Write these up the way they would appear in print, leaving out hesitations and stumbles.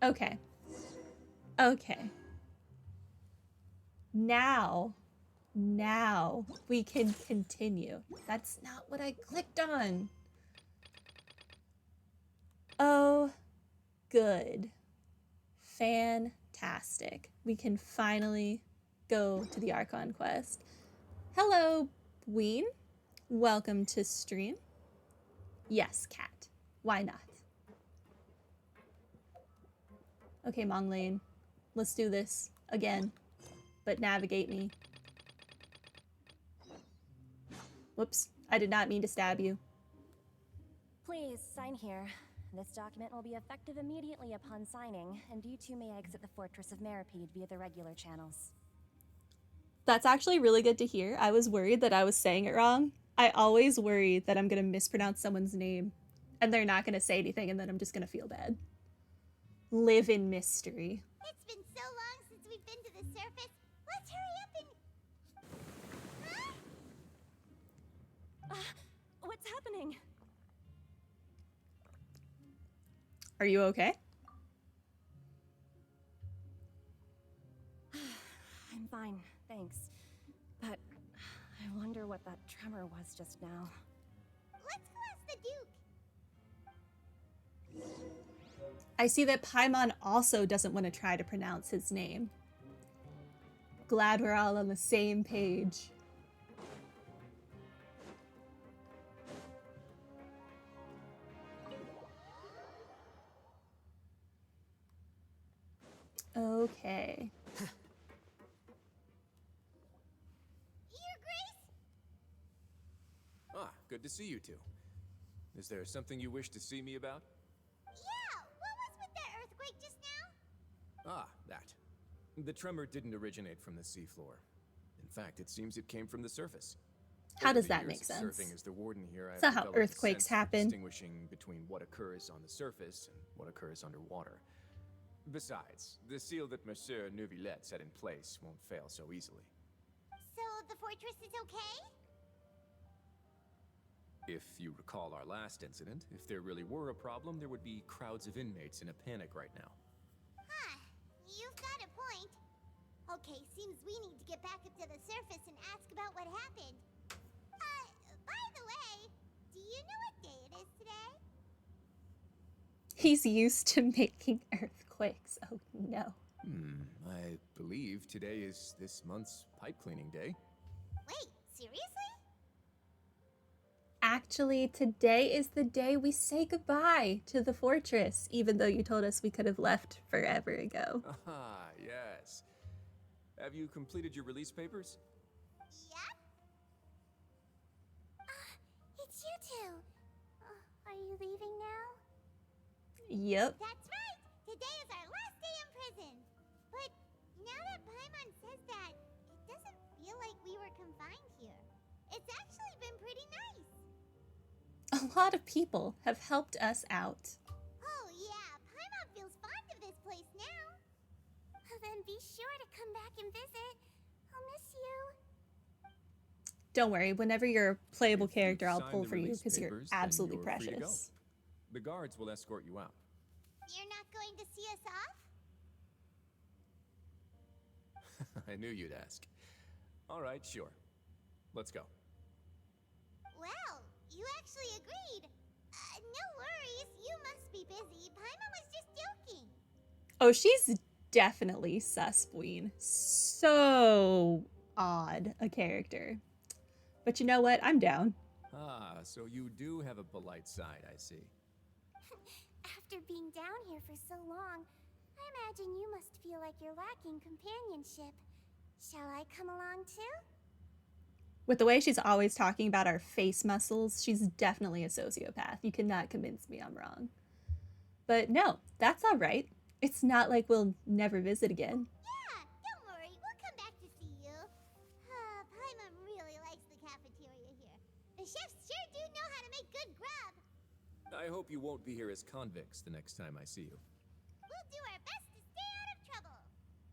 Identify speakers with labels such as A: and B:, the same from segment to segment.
A: Okay. Okay. Now we can continue. That's not what I clicked on. Oh, good. Fantastic. We can finally go to the Archon quest. Hello, Ween. Welcome to stream. Yes, cat. Why not? Okay, Monglane. Let's do this again. But navigate me. Whoops. I did not mean to stab you.
B: Please, sign here. This document will be effective immediately upon signing, and you two may exit the Fortress of Meripede via the regular channels.
A: That's actually really good to hear. I was worried that I was saying it wrong. I always worry that I'm going to mispronounce someone's name, and they're not going to say anything, and then I'm just going to feel bad. Live in mystery.
C: It's been so long since we've been to the surface. Let's hurry up and...
B: What's happening?
A: Are you okay?
B: I'm fine, thanks. But I wonder what that tremor was just now.
C: Let's go ask the Duke.
A: I see that Paimon also doesn't want to try to pronounce his name. Glad we're all on the same page. Okay.
C: Your Grace?
D: Ah, good to see you two. Is there something you wish to see me about?
C: Yeah, what was with that earthquake just now?
D: Ah, that. The tremor didn't originate from the seafloor. In fact, it seems it came from the surface.
A: How does
D: Over the
A: that
D: years
A: make
D: of
A: sense?
D: Serving as the warden here,
A: That's not
D: I've
A: how
D: developed a
A: earthquakes
D: sense of
A: happen.
D: distinguishing between what occurs on the surface and what occurs underwater. Besides, the seal that Monsieur Neuvillette set in place won't fail so easily.
C: So the fortress is okay?
D: If you recall our last incident, if there really were a problem, there would be crowds of inmates in a panic right now.
C: Huh, you've got a point. Okay, seems we need to get back up to the surface and ask about what happened. By the way, do you know what day it is today?
A: He's used to making earthquakes. Oh no.
D: I believe today is this month's pipe cleaning day.
C: Wait, seriously?
A: Actually, today is the day we say goodbye to the fortress, even though you told us we could have left forever ago.
D: Ah, yes. Have you completed your release papers?
C: Yep. It's you two. Are you leaving now?
A: Yep.
C: That's right! Today is our last day in prison! But now that Paimon says that, it doesn't feel like we were confined here. It's actually been pretty nice.
A: A lot of people have helped us out.
C: Oh yeah, Paimon feels fond of this place now. Then be sure to come back and visit. I'll miss you.
A: Don't worry, whenever you're a playable
D: If you
A: character, I'll
D: sign
A: pull
D: the
A: for you
D: release
A: because you're
D: papers, then
A: absolutely
D: you're free to go.
A: precious.
D: The guards will escort you out.
C: You're not going to see us off?
D: I knew you'd ask. All right, sure. Let's go.
C: Well, you actually agreed. No worries, you must be busy. Paimon was just joking.
A: Oh, she's definitely sus, Bween. So odd a character. But you know what? I'm down.
D: Ah, so you do have a polite side, I see.
C: After being down here for so long, I imagine you must feel like you're lacking companionship. Shall I come along too?
A: With the way she's always talking about our face muscles, she's definitely a sociopath. You cannot convince me I'm wrong. But no, that's all right. It's not like we'll never visit again.
C: Yeah, don't worry, we'll come back to see you. Paimon really likes the cafeteria here. The chefs sure do know how to make good grub.
D: I hope you won't be here as convicts the next time I see you.
C: We'll do our best to stay out of trouble.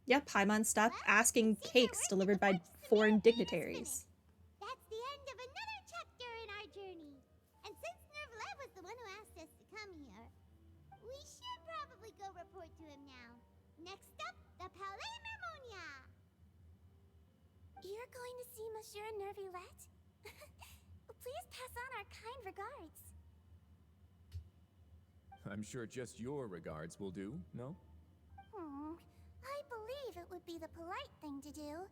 A: Yeah, Paimon stopped
C: Well,
A: asking
C: seems our
A: cakes
C: work
A: delivered
C: at the
A: by
C: Fortress of
A: foreign
C: Meripede is
A: dignitaries.
C: finished. That's the end of another chapter in our journey. And since Neuvillette was the one who asked us to come here, we should probably go report to him You're going to see Monsieur Nervillette? Please pass on our kind regards.
D: I'm sure just your regards will do, no?
C: I believe it would be the polite thing to do.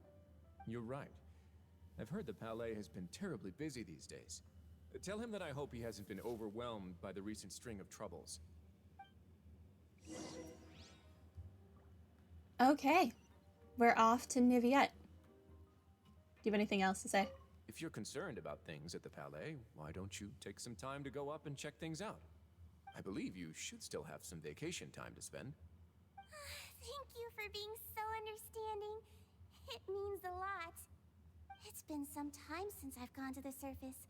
D: You're right. I've heard the Palais has been terribly busy these days. Tell him that I hope he hasn't been overwhelmed by the recent string of troubles.
A: Okay. We're off to Niviette. Do you have anything else to say?
D: If you're concerned about things at the Palais, why don't you take some time to go up and check things out? I believe you should still have some vacation time to spend.
C: Thank you for being so understanding. It means a lot. It's been some time since I've gone to the surface.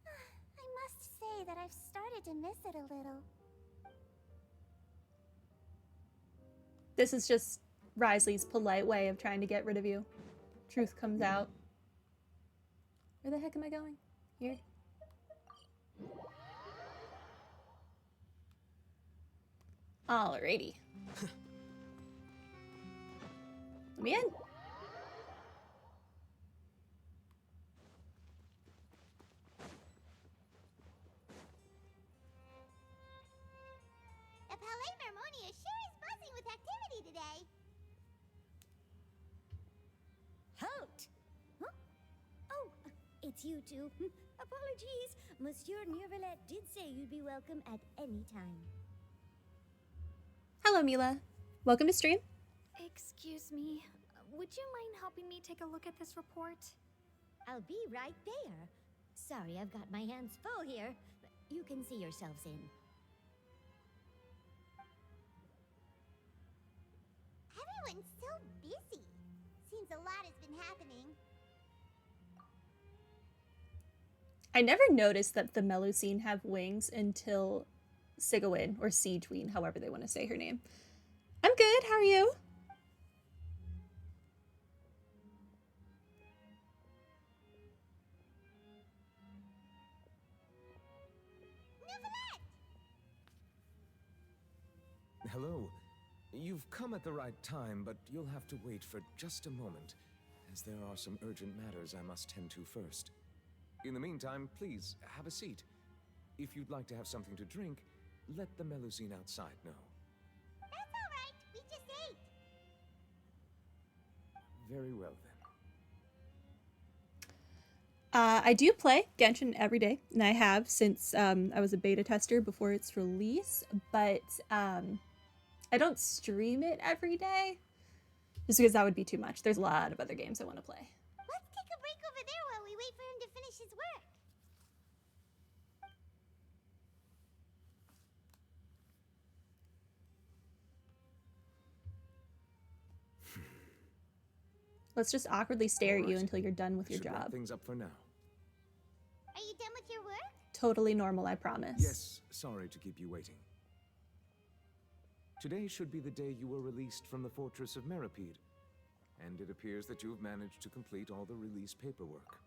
C: I must say that I've started to miss it a little.
A: This is just Risley's polite way of trying to get rid of you. Truth comes out. Where the heck am I going? Here? Alrighty. Let me in.
C: The Palais Mermonia sure is buzzing with activity today.
B: Halt! Huh? Oh, it's you two. Apologies. Monsieur Nervillette did say you'd be welcome at any time.
A: Hello, Mila. Welcome to stream.
E: Excuse me. Would you mind helping me take a look at this report?
B: I'll be right there. Sorry, I've got my hands full here. You can see yourselves in.
C: Everyone's so busy. Seems a lot has been happening.
A: I never noticed that the Melusine have wings until Sigewin, or Siegewin, however they want to say her name. I'm good, how are you?
F: Hello. You've come at the right time, but you'll have to wait for just a moment, as there are some urgent matters I must tend to first. In the meantime, please, have a seat. If you'd like to have something to drink, let the Melusine outside know.
C: That's all right. We just ate.
F: Very well, then.
A: I do play Genshin every day, and I have since I was a beta tester before its release, but I don't stream it every day, just because that would be too much. There's a lot of other games I want to play.
C: Let's take a break over there while we wait for him to finish his work.
A: Let's just awkwardly stare at you until you're done with your
F: Should wrap
A: job.
F: things up for now.
C: Are you done with your work?
A: Totally normal, I promise.
F: Yes, sorry to keep you waiting. Today should be the day you were released from the Fortress of Meripede, and it appears that you have managed to complete all the release paperwork.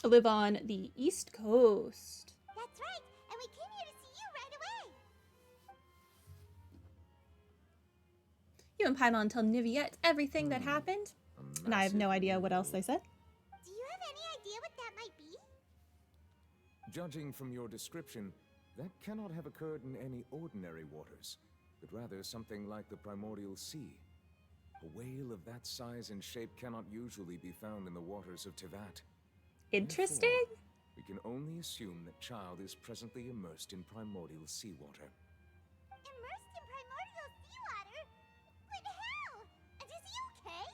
A: I live on the East Coast.
C: That's right. And we came here to see you right away.
A: You and Paimon tell Niviette everything that happened, and I have no idea what else they said.
C: Do you have any idea what that might be?
F: Judging from your description, that cannot have occurred in any ordinary waters, but rather something like the primordial sea. A whale of that size and shape cannot usually be found in the waters of Tivat.
A: Interesting.
F: Therefore, we can only assume that Child is presently immersed in primordial seawater.
C: Immersed in primordial seawater? But how? And is he okay?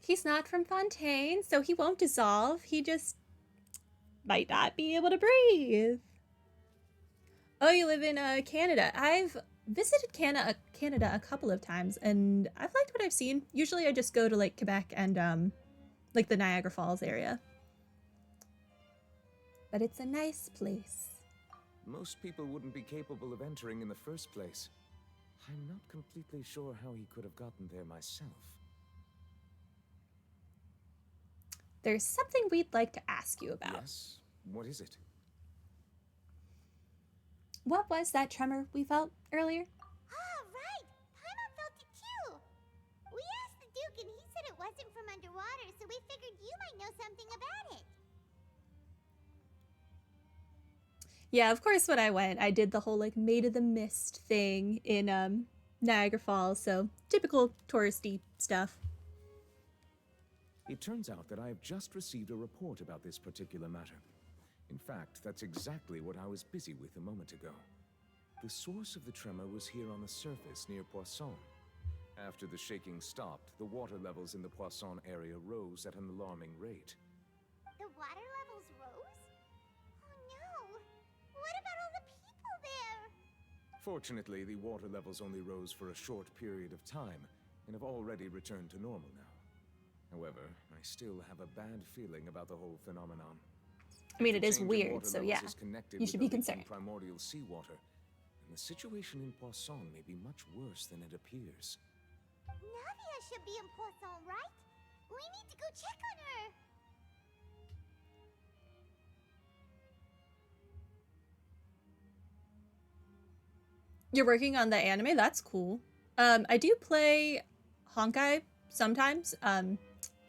A: He's not from Fontaine, so he won't dissolve. He just might not be able to breathe. Oh, you live in Canada. I've visited Canada a couple of times, and I've liked what I've seen. Usually I just go to like Quebec and like the Niagara Falls area. But it's a nice place.
F: Most people wouldn't be capable of entering in the first place. I'm not completely sure how he could have gotten there myself.
A: There's something we'd like to ask you about.
F: Yes? What is it?
A: What was that tremor we felt earlier?
C: Ah, right. Paimon felt it wasn't from underwater, so we figured you might know something about it.
A: Yeah, of course when I went, I did the whole like Maid of the Mist thing in Niagara Falls, so typical touristy stuff.
F: It turns out that I have just received a report about this particular matter. In fact, that's exactly what I was busy with a moment ago. The source of the tremor was here on the surface near Poisson. After the shaking stopped, the water levels in the Poisson area rose at an alarming rate.
C: The water levels rose? Oh no! What about all the people there?
F: Fortunately, the water levels only rose for a short period of time and have already returned to normal now. However, I still have a bad feeling about the whole phenomenon.
A: I mean,
F: The
A: it is
F: change in
A: weird,
F: water
A: so
F: levels
A: yeah,
F: is connected
A: you
F: with
A: should
F: the
A: be
F: leaking
A: concerned.
F: primordial seawater, and the situation in Poisson may be much worse than it appears.
C: Navia should be in Poisson, right? We need to go check on her!
A: You're working on the anime? That's cool. I do play Honkai sometimes.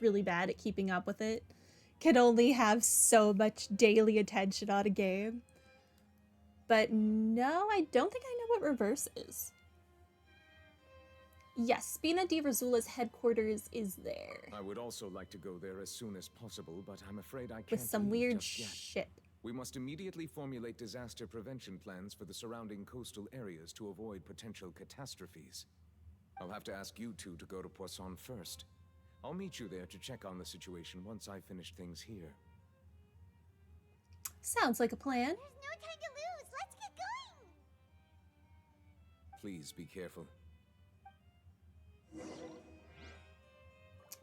A: Really bad at keeping up with it. Can only have so much daily attention on a game. But no, I don't think I know what reverse is. Yes, Spina di Rosula's headquarters is there.
F: I would also like to go there as soon as possible, but I'm afraid I can't
A: With some
F: leave
A: weird
F: just yet.
A: shit.
F: We must immediately formulate disaster prevention plans for the surrounding coastal areas to avoid potential catastrophes. I'll have to ask you two to go to Poisson first. I'll meet you there to check on the situation once I finish things here.
A: Sounds like a plan.
C: There's no time to lose! Let's get going!
F: Please be careful.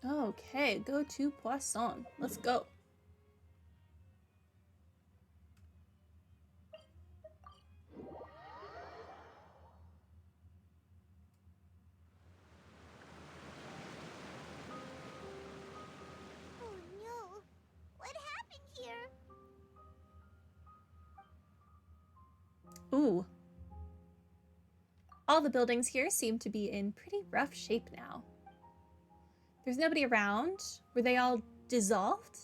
A: Okay, go to Poisson. Let's go.
C: Oh no! What happened here?
A: Ooh. All the buildings here seem to be in pretty rough shape now. There's nobody around. Were they all dissolved?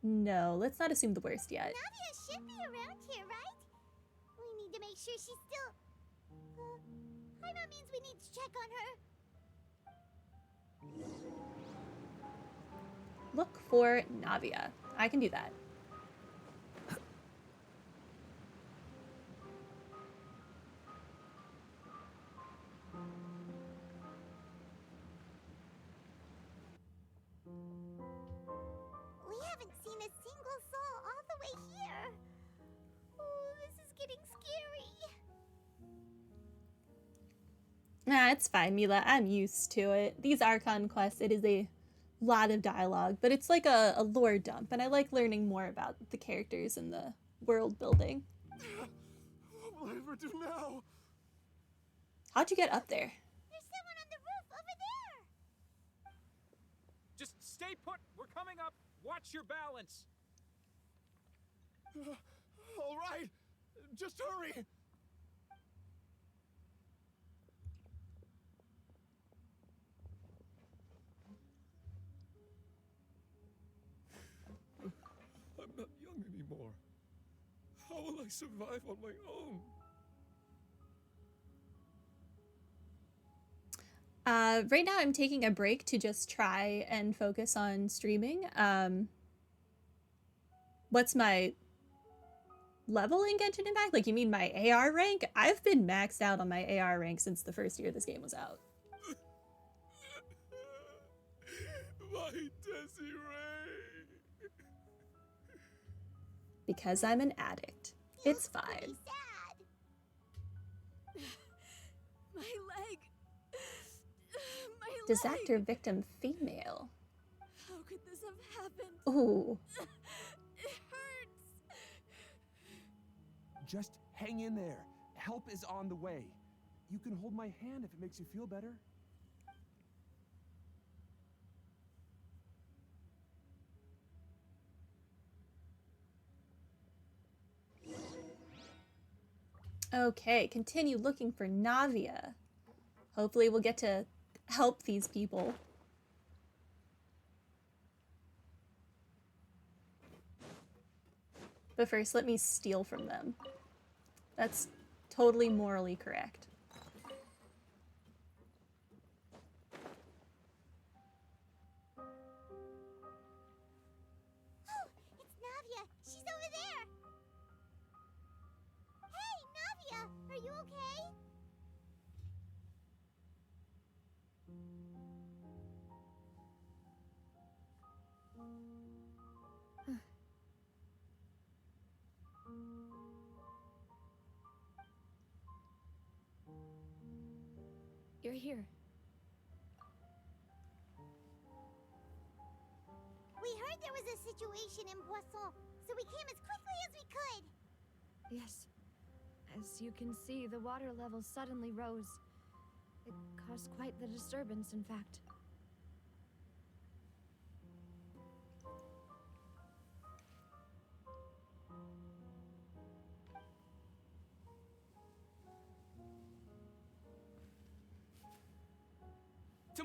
A: No, let's not assume the worst yet.
C: Navia should be around here, right? We need to make sure she's still... that means we need to check on her.
A: Look for Navia. I can do that.
C: We haven't seen a single soul all the way here. Oh, this is getting scary.
A: Nah, it's fine, Mila. I'm used to it. These Archon quests, it is a lot of dialogue, but it's like a lore dump, and I like learning more about the characters and the world building.
G: What will I ever do now?
A: How'd you get up there?
C: There's someone on the roof over there.
H: Just stay put. We're coming up. Watch your balance.
G: All right, just hurry. I'm not young anymore. How will I survive on my own?
A: Right now I'm taking a break to just try and focus on streaming. What's my level in Genshin Impact? Like, you mean my AR rank? I've been maxed out on my AR rank since the first year this game was out.
G: My Desiree.
A: Because I'm an addict. It's
C: Pretty
A: fine.
C: sad.
B: My leg. My
A: Disaster
B: leg.
A: victim female.
B: How could this have happened?
A: Ooh.
B: It hurts.
I: Just hang in there. Help is on the way. You can hold my hand if it makes you feel better.
A: Okay, continue looking for Navia. Hopefully we'll get to help these people. But first, let me steal from them. That's totally morally correct.
C: Oh, it's Navia. She's over there. Hey, Navia, are you okay?
B: You're here.
C: We heard there was a situation in Poisson, so we came as quickly as we could.
B: Yes. As you can see, the water level suddenly rose. It caused quite the disturbance, in fact.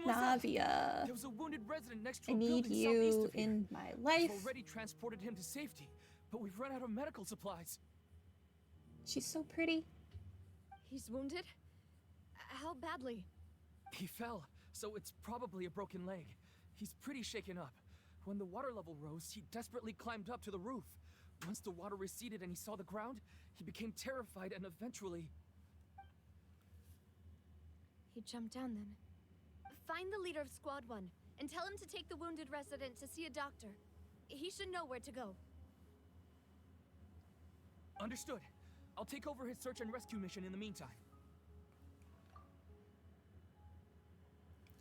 A: Navia,
H: There was a wounded resident next to
A: I
H: a
A: need
H: building southeast
A: you
H: of here.
A: in my life.
H: We've already transported him to safety, but we've run out of medical supplies.
A: She's so pretty.
B: He's wounded? How badly?
H: He fell, so it's probably a broken leg. He's pretty shaken up. When the water level rose, he desperately climbed up to the roof. Once the water receded and he saw the ground, he became terrified and eventually...
B: He jumped down then. Find the leader of Squad 1 and tell him to take the wounded resident to see a doctor. He should know where to go.
H: Understood. I'll take over his search and rescue mission in the meantime.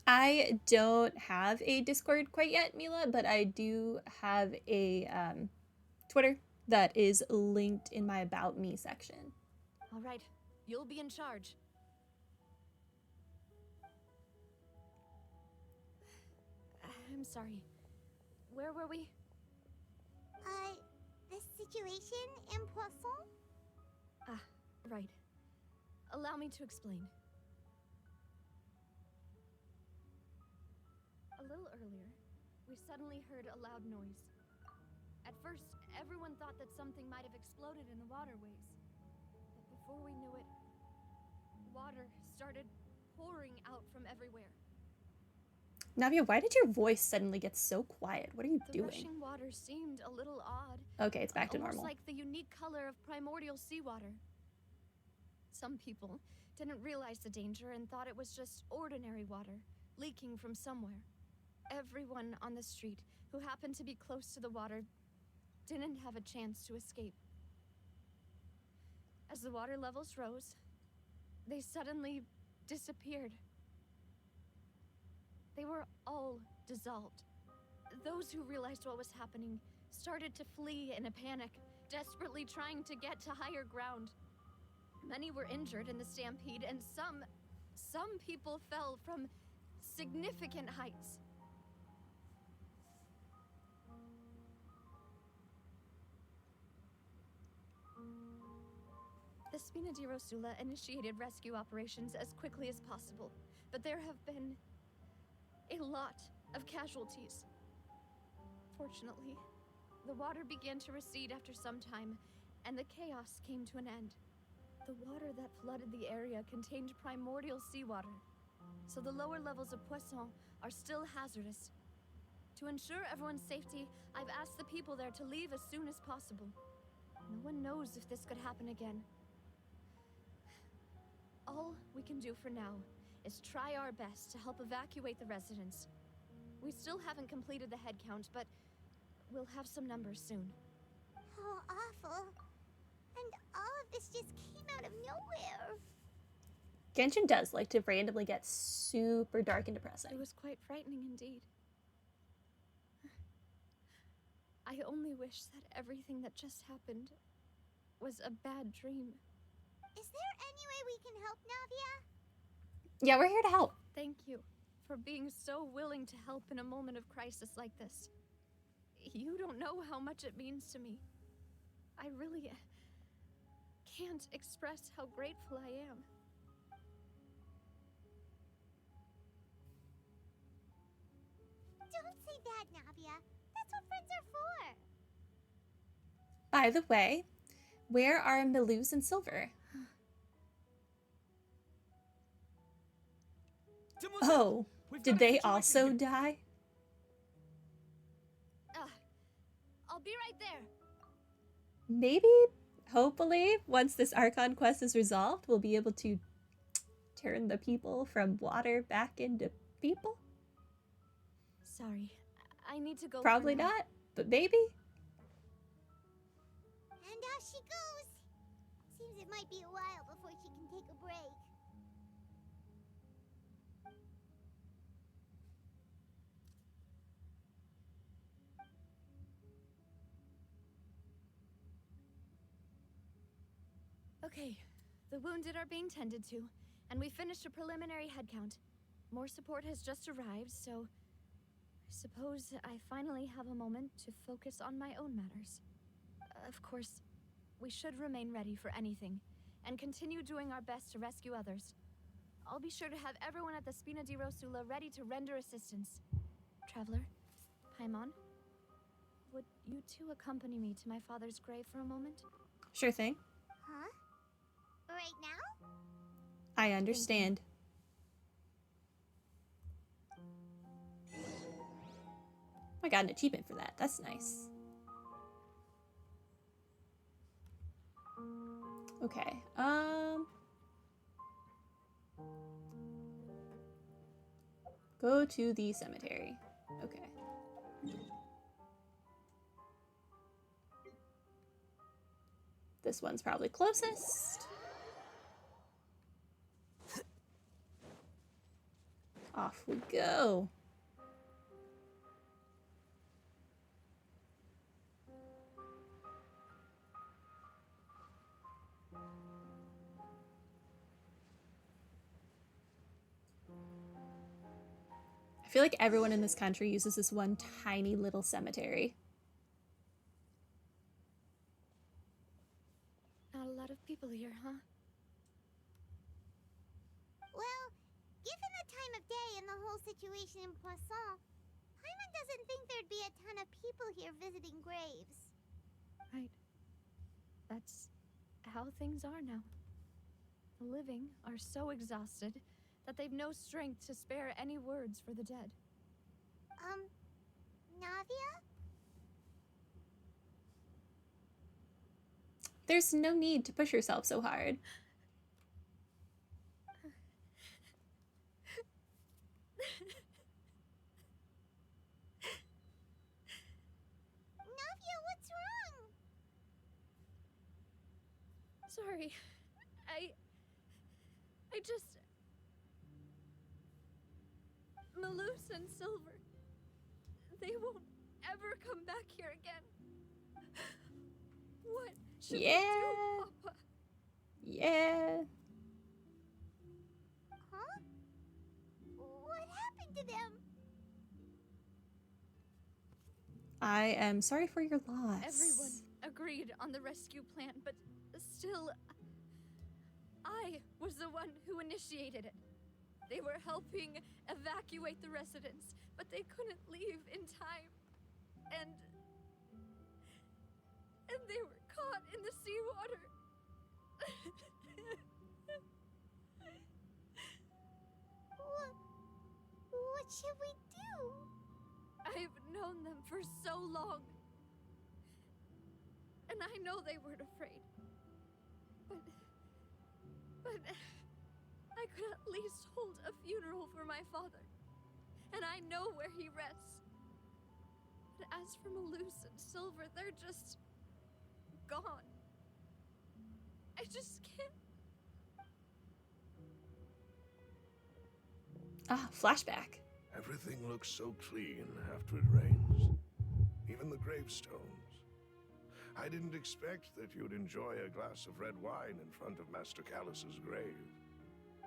A: I don't have a Discord quite yet, Mila, but I do have a Twitter that is linked in my About Me section.
B: All right, you'll be in charge. I'm sorry. Where were we?
C: The situation in Poisson?
B: Ah, right. Allow me to explain. A little earlier, we suddenly heard a loud noise. At first, everyone thought that something might have exploded in the waterways. But before we knew it, water started pouring out from everywhere.
A: Navia, why did your voice suddenly get so quiet? What are you
B: The
A: doing?
B: rushing water seemed a little odd.
A: Okay, it's back to
B: Almost
A: normal.
B: like the unique color of primordial seawater. Some people didn't realize the danger and thought it was just ordinary water, leaking from somewhere. Everyone on the street who happened to be close to the water didn't have a chance to escape. As the water levels rose, they suddenly disappeared. They were all dissolved. Those who realized what was happening started to flee in a panic, desperately trying to get to higher ground. Many were injured in the stampede, and some people fell from significant heights. The Spina di Rosula initiated rescue operations as quickly as possible, but there have been a lot of casualties. Fortunately, the water began to recede after some time, and the chaos came to an end. The water that flooded the area contained primordial seawater, so the lower levels of Poisson are still hazardous. To ensure everyone's safety, I've asked the people there to leave as soon as possible. No one knows if this could happen again. All we can do for now is try our best to help evacuate the residents. We still haven't completed the head count, but we'll have some numbers soon.
C: How awful. And all of this just came out of nowhere.
A: Genshin does like to randomly get super dark and depressing.
B: It was quite frightening indeed. I only wish that everything that just happened was a bad dream.
C: Is there any way we can help, Navia?
A: Yeah, we're here to help.
B: Thank you for being so willing to help in a moment of crisis like this. You don't know how much it means to me. I really can't express how grateful I am.
C: Don't say that, Navia. That's what friends are for.
A: By the way, where are Miluz and Silver? Oh, did they also die?
B: I'll be right there.
A: Maybe, hopefully, once this Archon quest is resolved, we'll be able to turn the people from water back into people?
B: Sorry, I need to go.
A: Probably not, but maybe.
C: And off she goes. Seems it might be a while before she can take a break.
B: Okay, the wounded are being tended to, and we finished a preliminary head count. More support has just arrived, so I suppose I finally have a moment to focus on my own matters. Of course, we should remain ready for anything, and continue doing our best to rescue others. I'll be sure to have everyone at the Spina di Rosula ready to render assistance. Traveler, Paimon, would you two accompany me to my father's grave for a moment?
A: Sure thing.
C: Huh? Right now?
A: I understand. I got an achievement for that. That's nice. Okay. Go to the cemetery. Okay. This one's probably closest. Off we go. I feel like everyone in this country uses this one tiny little cemetery.
B: Not a lot of people here, huh?
C: Well, given the time of day and the whole situation in Poisson, Paimon doesn't think there'd be a ton of people here visiting graves.
B: Right. That's how things are now. The living are so exhausted that they've no strength to spare any words for the dead.
C: Navia?
A: There's no need to push yourself so hard.
C: Navia, what's wrong?
B: Sorry. I just... Malus and Silver. They won't ever come back here again. What should we do, Papa?
A: Yeah.
C: Huh? What happened to them?
A: I am sorry for your loss.
B: Everyone agreed on the rescue plan, but still, I was the one who initiated it. They were helping evacuate the residents, but they couldn't leave in time. And they were caught in the seawater.
C: What should we do?
B: I've known them for so long. And I know they weren't afraid. But I could at least hold a funeral for my father. And I know where he rests. But as for Malus and Silver, they're just gone. I just can't.
A: Ah, flashback.
G: Everything looks so clean after it rains. Even the gravestones. I didn't expect that you'd enjoy a glass of red wine in front of Master Callus's grave.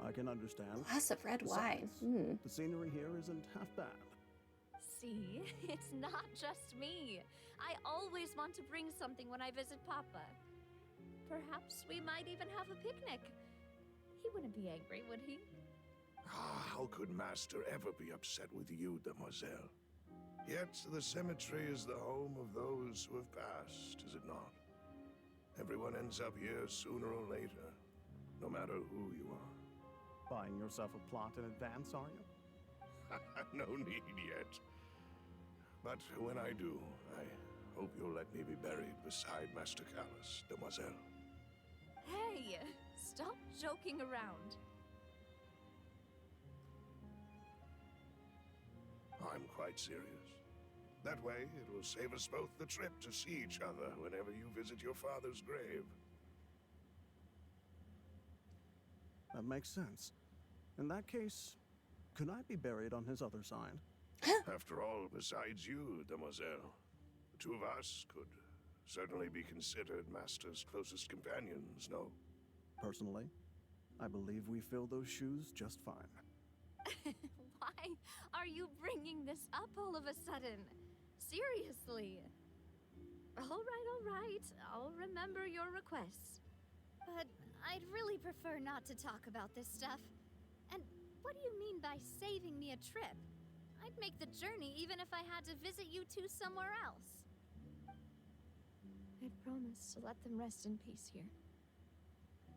J: I can understand.
A: Glass of red wine.
J: Besides, the scenery here isn't half bad.
B: See, it's not just me. I always want to bring something when I visit Papa. Perhaps we might even have a picnic. He wouldn't be angry, would he?
G: How could Master ever be upset with you, Demoiselle? Yet the cemetery is the home of those who have passed, is it not? Everyone ends up here sooner or later, no matter who you are.
J: Buying yourself a plot in advance, are you?
G: No need yet. But when I do, I hope you'll let me be buried beside Master Callus, demoiselle.
B: Hey, stop joking around.
G: I'm quite serious. That way, it will save us both the trip to see each other whenever you visit your father's grave.
J: That makes sense. In that case, could I be buried on his other side?
G: After all, besides you, demoiselle, the two of us could certainly be considered Master's closest companions, no?
J: Personally, I believe we fill those shoes just fine.
B: Why are you bringing this up all of a sudden? Seriously. All right. I'll remember your requests.
E: But I'd really prefer not to talk about this stuff. And what do you mean by saving me a trip? I'd make the journey even if I had to visit you two somewhere else.
B: I'd promised to let them rest in peace here.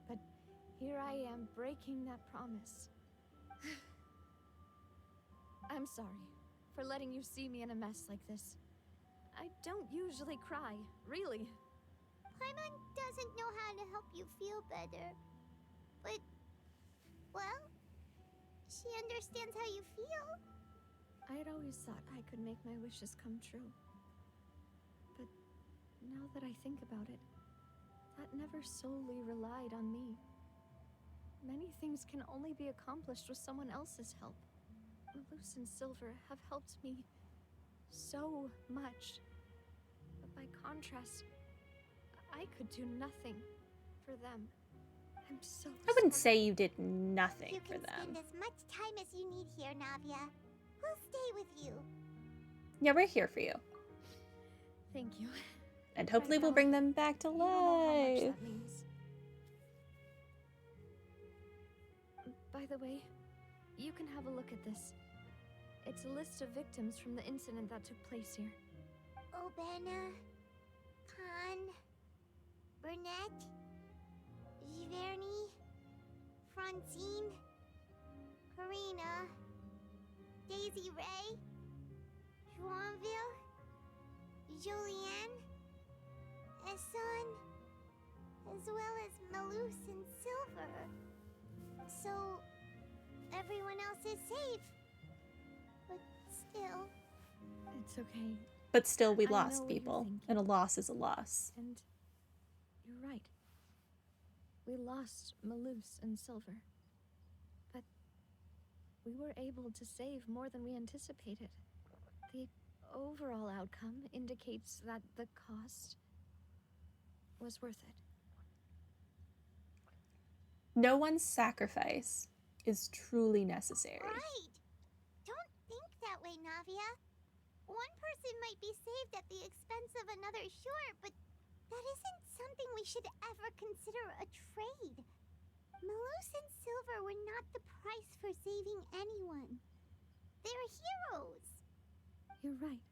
B: But here I am breaking that promise. I'm sorry for letting you see me in a mess like this. I don't usually cry, really.
C: Paimon doesn't know how to help you feel better. But, well, she understands how you feel.
B: I had always thought I could make my wishes come true. But now that I think about it, that never solely relied on me. Many things can only be accomplished with someone else's help. Malus and Silver have helped me so much. But by contrast, I could do nothing for them. I'm so
A: I wouldn't
B: sorry.
A: say you did nothing
C: You
A: for
C: can
A: them.
C: spend as much time as you need here, Navia. We'll stay with you.
A: Yeah, we're here for you.
B: Thank you.
A: And hopefully we'll
B: Bella.
A: bring them back to
B: You don't know how much
A: life.
B: that means. By the way, you can have a look at this. It's a list of victims from the incident that took place here.
C: Obena, Khan, Burnett, Giverny, Francine, Karina, Daisy Ray, Joinville, Julianne, Esson, as well as Malus and Silver. So, everyone else is safe. But still...
B: It's okay.
A: But still, we
B: I know
A: lost
B: what you're
A: people.
B: thinking.
A: And a loss is a loss.
B: And you're right. We lost Malus and Silver. But we were able to save more than we anticipated. The overall outcome indicates that the cost was worth it.
A: No one's sacrifice is truly necessary.
C: Right! Don't think that way, Navia. One person might be saved at the expense of another, sure, but that isn't something we should ever consider a trade. Malus and Silver were not the price for saving anyone. They're heroes.
B: You're right.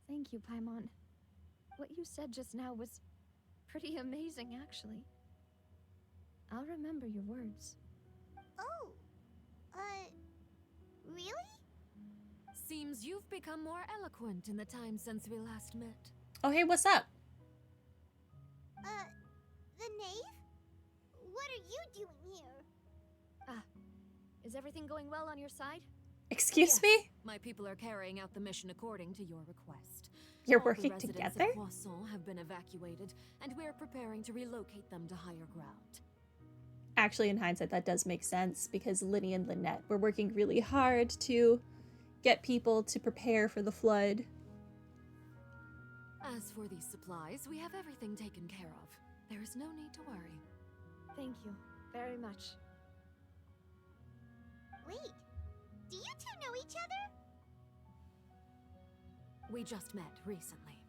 B: Thank you, Paimon. What you said just now was pretty amazing, actually. I'll remember your words.
C: Oh, really?
K: Seems you've become more eloquent in the time since we last met.
A: Oh, hey, what's up?
C: The knave? What are you doing here?
B: Ah, is everything going well on your side?
A: Excuse
K: Yes,
A: me?
K: My people are carrying out the mission according to your request.
A: You're
K: All
A: working
K: the residents
A: together?
K: of Poisson have been evacuated, and we're preparing to relocate them to higher ground.
A: Actually, in hindsight, that does make sense because Linny and Lynette were working really hard to get people to prepare for the flood.
K: As for these supplies, we have everything taken care of. There is no need to worry.
B: Thank you very much.
C: Wait, do you two know each other?
K: We just met recently.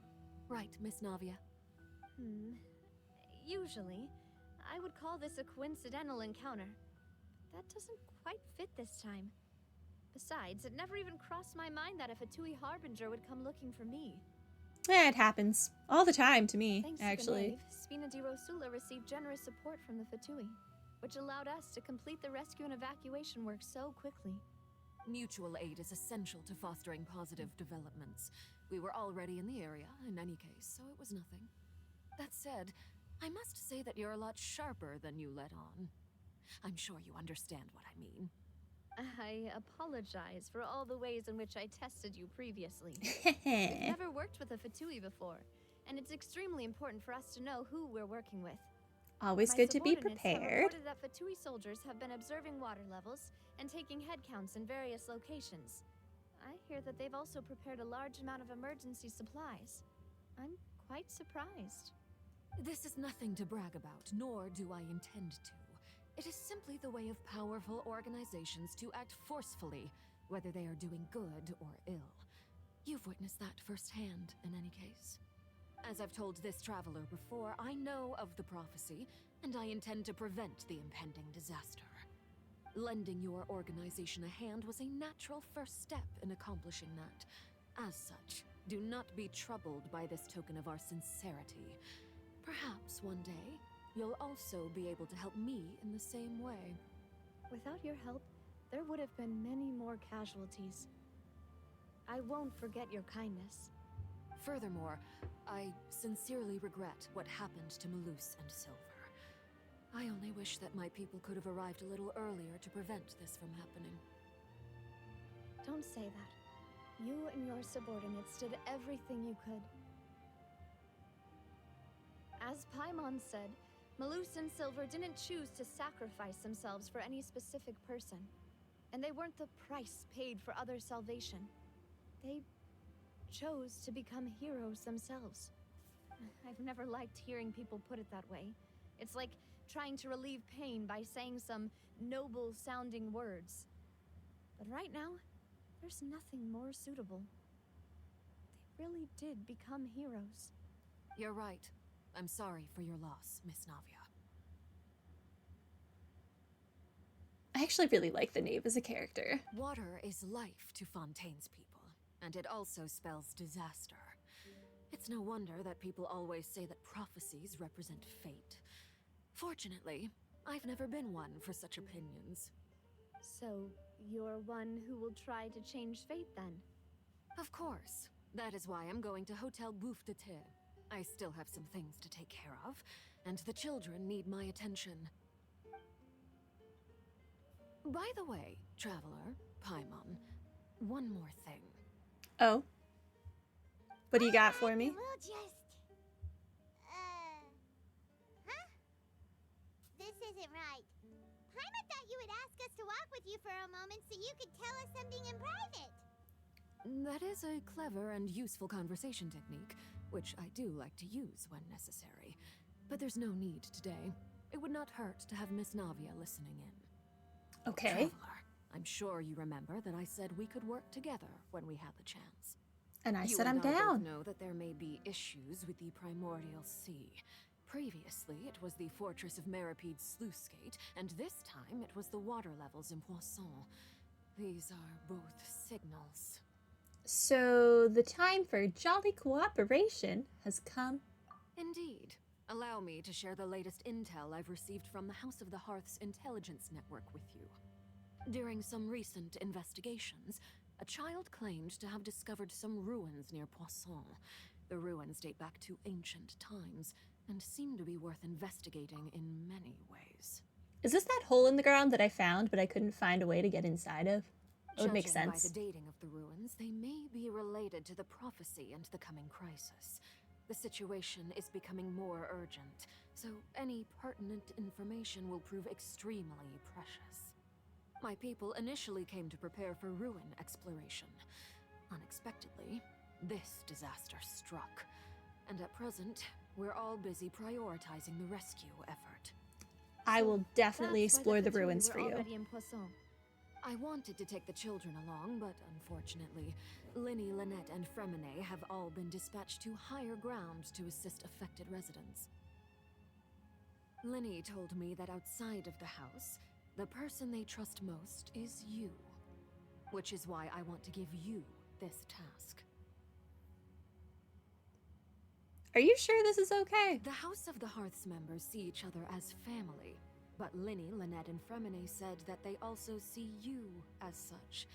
K: Right, Miss Navia?
B: Usually, I would call this a coincidental encounter. That doesn't quite fit this time. Besides, it never even crossed my mind that a Fatui Harbinger would come looking for me.
A: It happens all the time to me,
B: Thanks
A: actually.
B: to the Knave, Spina di Rosula received generous support from the Fatui, which allowed us to complete the rescue and evacuation work so quickly.
K: Mutual aid is essential to fostering positive developments. We were already in the area, in any case, so it was nothing. That said, I must say that you're a lot sharper than you let on. I'm sure you understand what I mean.
B: I apologize for all the ways in which I tested you previously. We've never worked with a Fatui before, and it's extremely important for us to know who we're working with.
A: Always
B: My
A: good to be
B: subordinates have
A: prepared.
B: reported that Fatui soldiers have been observing water levels and taking head counts in various locations. I hear that they've also prepared a large amount of emergency supplies. I'm quite surprised.
K: This is nothing to brag about, nor do I intend to. It is simply the way of powerful organizations to act forcefully, whether they are doing good or ill. You've witnessed that firsthand, in any case. As I've told this traveler before, I know of the prophecy, and I intend to prevent the impending disaster. Lending your organization a hand was a natural first step in accomplishing that. As such, do not be troubled by this token of our sincerity. Perhaps one day, you'll also be able to help me in the same way.
B: Without your help, there would have been many more casualties. I won't forget your kindness.
K: Furthermore, I sincerely regret what happened to Malus and Silver. I only wish that my people could have arrived a little earlier to prevent this from happening.
B: Don't say that. You and your subordinates did everything you could. As Paimon said, Malus and Silver didn't choose to sacrifice themselves for any specific person. And they weren't the price paid for others' salvation. They chose to become heroes themselves. I've never liked hearing people put it that way. It's like trying to relieve pain by saying some noble-sounding words. But right now, there's nothing more suitable. They really did become heroes.
K: You're right. I'm sorry for your loss, Miss Navia.
A: I actually really like the Knave as a character.
K: Water is life to Fontaine's people, and it also spells disaster. It's no wonder that people always say that prophecies represent fate. Fortunately, I've never been one for such opinions.
B: So, you're one who will try to change fate then?
K: Of course. That is why I'm going to Hotel Bouffe de Thé. I still have some things to take care of, and the children need my attention. By the way, Traveler, Paimon, one more thing.
A: Oh? What do you got for me?
C: We'll just... Huh? This isn't right. Paimon thought you would ask us to walk with you for a moment so you could tell us something in private.
K: That is a clever and useful conversation technique, which I do like to use when necessary. But there's no need today. It would not hurt to have Miss Navia listening in.
A: Okay.
K: Traveler, I'm sure you remember that I said we could work together when we had the chance.
A: And I
K: You
A: said I'm
K: and I both
A: down.
K: know that there may be issues with the Primordial Sea. Previously, it was the Fortress of Meripede sluice gate, and this time it was the water levels in Poisson. These are both signals.
A: So the time for jolly cooperation has come.
K: Indeed. Allow me to share the latest intel I've received from the House of the Hearth's intelligence network with you. During some recent investigations, a child claimed to have discovered some ruins near Poisson. The ruins date back to ancient times, and seem to be worth investigating in many ways.
A: Is this that hole in the ground that I found but I couldn't find a way to get inside of? That would make
K: Judging
A: sense.
K: by the dating of the ruins, they may be related to the prophecy and the coming crisis. The situation is becoming more urgent, so any pertinent information will prove extremely precious. My people initially came to prepare for ruin exploration. Unexpectedly, this disaster struck, and at present, we're all busy prioritizing the rescue effort.
A: I will definitely
B: That's why
A: explore the
B: Fatui
A: ruins
B: were
A: for you.
B: already in Poisson.
K: I wanted to take the children along, but unfortunately, Linny, Lynette, and Fremine have all been dispatched to higher ground to assist affected residents. Linny told me that outside of the house, the person they trust most is you. Which is why I want to give you this task.
A: Are you sure this is okay?
K: The House of the Hearth's members see each other as family, but Linny, Lynette, and Fremine said that they also see you as such,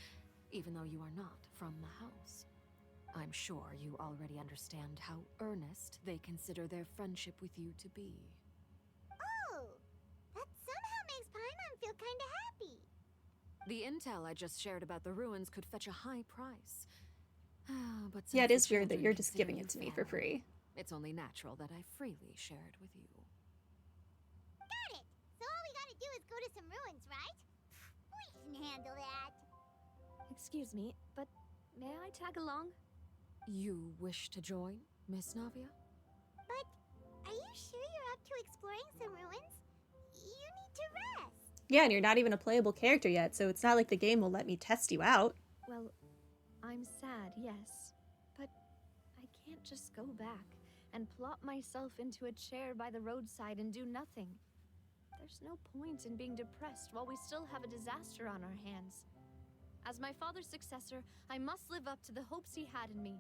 K: even though you are not from the house. I'm sure you already understand how earnest they consider their friendship with you to be.
C: Oh, that somehow makes Paimon feel kinda happy.
K: The intel I just shared about the ruins could fetch a high price. But
A: Yeah, it
K: since
A: is
K: the
A: weird that
K: children
A: you're just
K: consider
A: giving
K: you
A: it to me for
K: family,
A: free.
K: it's only natural that I freely share it with you.
C: Got it. So all we gotta do is go to some ruins, right? We can handle that.
B: Excuse me, but may I tag along?
K: You wish to join, Miss Navia?
C: But are you sure you're up to exploring some ruins? You need to rest.
A: Yeah, and you're not even a playable character yet, so it's not like the game will let me test you out.
B: Well, I'm sad, yes. But I can't just go back and plop myself into a chair by the roadside and do nothing. There's no point in being depressed while we still have a disaster on our hands. As my father's successor, I must live up to the hopes he had in me.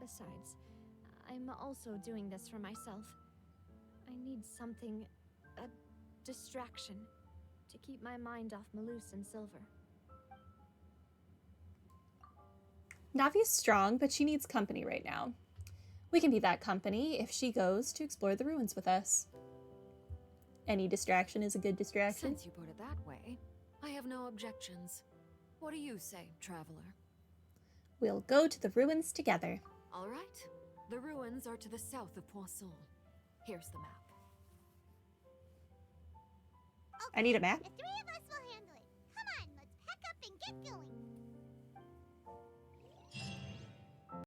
B: Besides, I'm also doing this for myself. I need something, a distraction, to keep my mind off Malus and Silver.
A: Navi's strong, but she needs company right now. We can be that company if she goes to explore the ruins with us. Any distraction is a good distraction.
K: Since you put it that way, I have no objections. What do you say, traveler?
A: We'll go to the ruins together.
K: All right. The ruins are to the south of Poisson. Here's the map.
A: I need a map?
C: The three of